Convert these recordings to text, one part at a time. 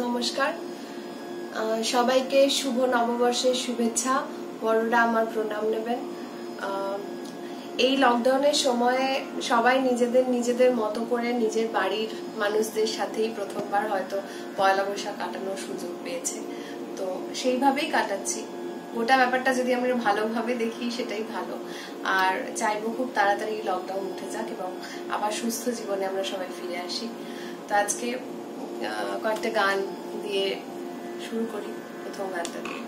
নমস্কার, সবাইকে শুভ নববর্ষের শুভেচ্ছা। বড়রা আমার প্রণাম নেবেন। এই লকডাউনের সময়ে সবাই নিজেদের মতো করে নিজের বাড়ির মানুষদের সাথেই প্রথমবার হয়তো পয়লা বৈশাখ কাটানোর সুযোগ পেয়েছে, তো সেইভাবেই কাটাচ্ছি। গোটা ব্যাপারটা যদি আমরা ভালোভাবে দেখি সেটাই ভালো, আর চাইবো খুব তাড়াতাড়ি লকডাউন উঠে যাক এবং আবার সুস্থ জীবনে আমরা সবাই ফিরে আসি। তো আজকে কয়েকটা গান দিয়ে শুরু করি। প্রথম গানটা দিয়ে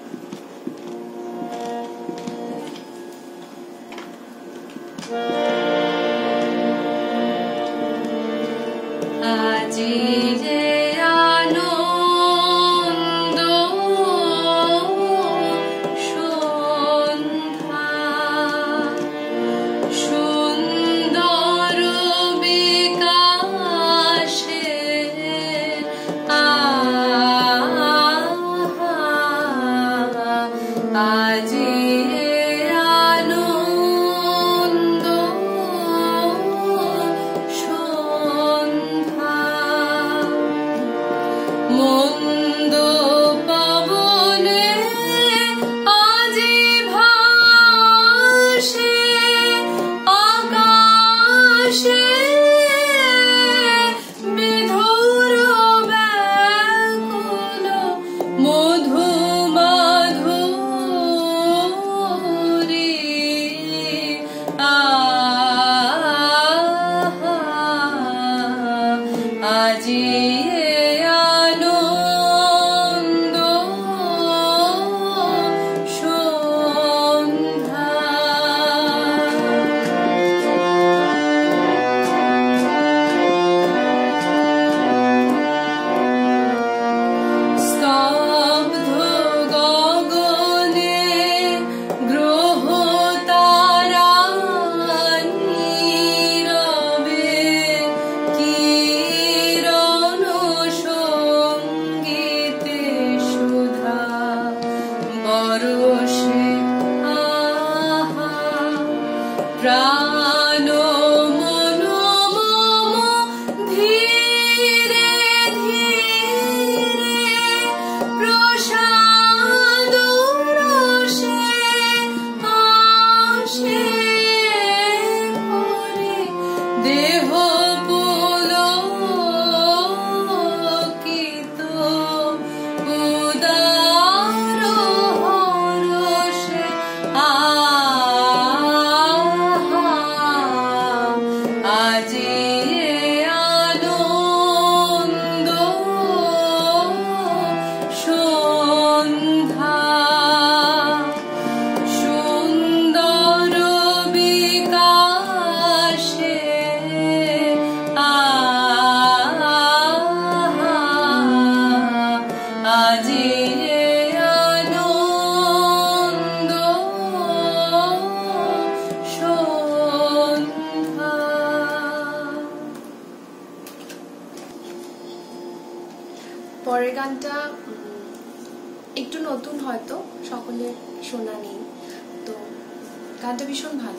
পরের গানটা একটু নতুন, হয়তো সকলের শোনা নেই, তো গানটা ভীষণ ভালো।